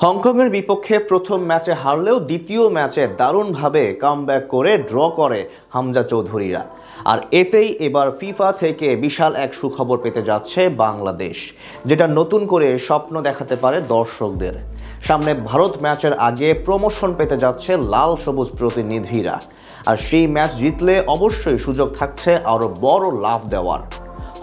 হংকংয়ের বিপক্ষে প্রথম ম্যাচে হারলেও দ্বিতীয় ম্যাচে দারুণভাবে কামব্যাক করে ড্র করে হামজা চৌধুরীরা। আর এতেই এবার ফিফা থেকে বিশাল এক সুখবর পেতে যাচ্ছে বাংলাদেশ, যেটা নতুন করে স্বপ্ন দেখাতে পারে দর্শকদের। সামনে ভারত ম্যাচের আগে প্রমোশন পেতে যাচ্ছে লাল সবুজ প্রতিনিধিরা, আর সেই ম্যাচ জিতলে অবশ্যই সুযোগ থাকছে আরও বড় লাভ দেওয়ার।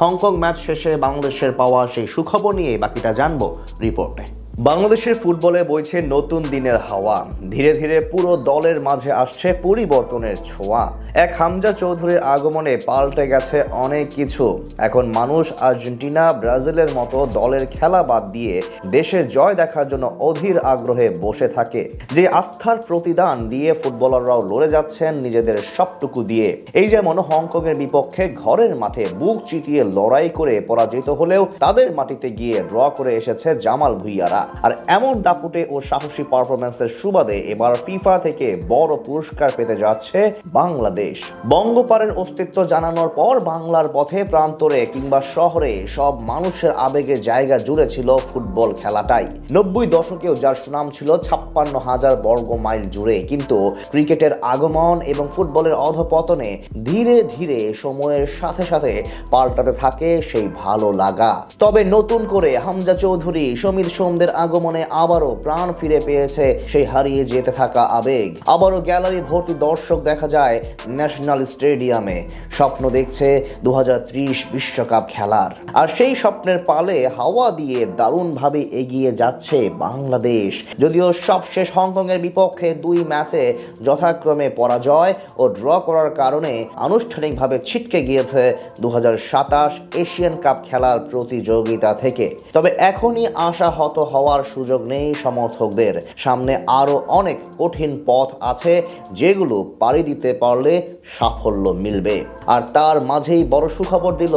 হংকং ম্যাচ শেষে বাংলাদেশের পাওয়া সেই সুখবর নিয়ে বাকিটা জানবো রিপোর্টে। বাংলাদেশের ফুটবলে বইছে নতুন দিনের হাওয়া। ধীরে ধীরে পুরো দলের মাঝে আসছে পরিবর্তনের ছোঁয়া। এক হামজা চৌধুরীর আগমনে পাল্টে গেছে অনেক কিছু। এখন মানুষ আর্জেন্টিনা, ব্রাজিলের মতো দলের খেলা বাদ দিয়ে দেশের জয় দেখার জন্য অধীর আগ্রহে বসে থাকে। যে আস্থার প্রতিদান দিয়ে ফুটবলাররাও লড়ে যাচ্ছেন নিজেদের সবটুকু দিয়ে। এই যেমন হংকংয়ের বিপক্ষে ঘরের মাঠে বুক চিতিয়ে লড়াই করে পরাজিত হলেও তাদের মাটিতে গিয়ে ড্র করে এসেছে জামাল ভুঁইয়ারা। আর এমন দাপুটে ও সাহসী পারফরম্যান্সের সুবাদে এবার ফিফা থেকে বড় পুরস্কার পেতে যাচ্ছে বাংলাদেশ। বঙ্গপারের অস্তিত্ব জানানোর পর বাংলার পথে প্রান্তরে কিংবা শহরে সব মানুষের আবেগে জায়গা জুড়ে ছিল ফুটবল খেলাটাই। 90 দশকেও যার সুনাম ছিল 56,000 বর্গ মাইল জুড়ে, কিন্তু ক্রিকেটের আগমন এবং ফুটবলের অধপতনে ধীরে ধীরে সময়ের সাথে সাথে পাল্টাতে থাকে সেই ভালো লাগা। তবে নতুন করে হামজা চৌধুরী, সমিত সোমদের আগমনে আবারও প্রাণ ফিরে পেয়েছে সেই হারিয়ে যেতে থাকা আবেগ। আবারও গ্যালারি ভর্তি দর্শক দেখা যায় ন্যাশনাল স্টেডিয়ামে। স্বপ্ন দেখছে 2030 বিশ্বকাপ খেলার। আর সেই স্বপ্নের পালে হাওয়া দিয়ে দারুণভাবে এগিয়ে যাচ্ছে বাংলাদেশ। যদিও সবশেষ হংকংয়ের বিপক্ষে 2 ম্যাচে যথাক্রমে পরাজয় ও ড্র করার কারণে আনুষ্ঠানিকভাবে ছিটকে গিয়েছে 2027 এশিয়ান কাপ খেলার প্রতিযোগিতা থেকে। তবে এখনই আশাহত হওয়ার সুযোগ নেই সমর্থকদের। সামনে আরো অনেক কঠিন পথ আছে, যেগুলো পাড়ি দিতে পারলে সাফল্য মিলবে। আর তার মাঝেই বড় সুখবর দিল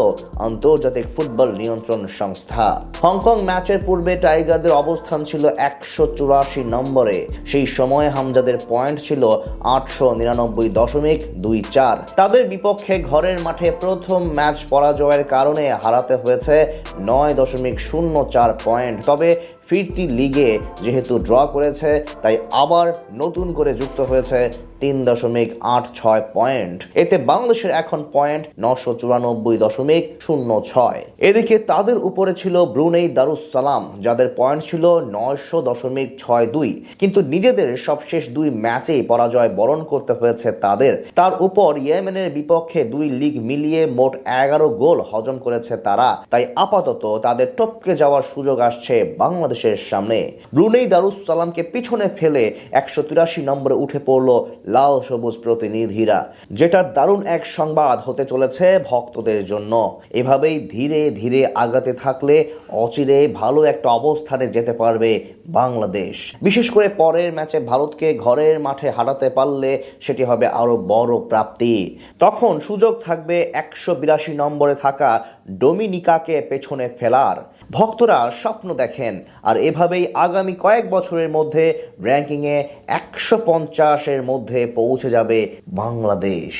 আন্তর্জাতিক ফুটবল নিয়ন্ত্রণ সংস্থা। হংকং ম্যাচের পূর্বে টাইগারদের অবস্থান ছিল 184 নম্বরে। সেই সময় হামজাদের পয়েন্ট ছিল 899.24। তাদের বিপক্ষে ঘরের মাঠে প্রথম ম্যাচ পরাজয়ের কারণে হারাতে হয়েছে 9.04 পয়েন্ট। তবে ফিরতি লিগে যেহেতু ড্র করেছে, তাই আবার নতুন করে যুক্ত হয়েছে 3.86 পয়েন্ট। এতে বাংলাদেশের এখন পয়েন্ট 994.06। এদিকে তাদের উপরে ছিল ব্রুনেই দারুসসালাম, যাদের পয়েন্ট ছিল 900.62। কিন্তু নিজেদের সবশেষ 2 ম্যাচেই পরাজয় বরণ করতে হয়েছে তাদের। তার উপর ইয়েমেনের বিপক্ষে 2 লিগ মিলিয়ে মোট 11 গোল হজম করেছে তারা। তাই আপাতত তাদের টপকে যাওয়ার সুযোগ আসছে বাংলাদেশের সামনে। ব্রুনেই দারুসসালামকে পিছনে ফেলে 183 নম্বরে উঠে পড়ল লাল সবুজ প্রতিনিধিরা, যেটা দারুণ এক সংবাদ হতে চলেছে ভক্তদের জন্য। এভাবেই ধীরে ধীরে আগাতে থাকলে অচিরে ভালো একটা অবস্থানে যেতে পারবে বাংলাদেশ। বিশেষ করে পরের ম্যাচে ভারতকে ঘরের মাঠে হারাতে পারলে সেটি হবে আরো বড় প্রাপ্তি। তখন সুযোগ থাকবে 182 নম্বরে থাকা ডোমিনিকাকে পেছনে ফেলার। ভক্তরা স্বপ্ন দেখেন, আর এভাবেই আগামী কয়েক বছরের মধ্যে র্যাঙ্কিংয়ে 150-এর মধ্যে পৌঁছে যাবে বাংলাদেশ।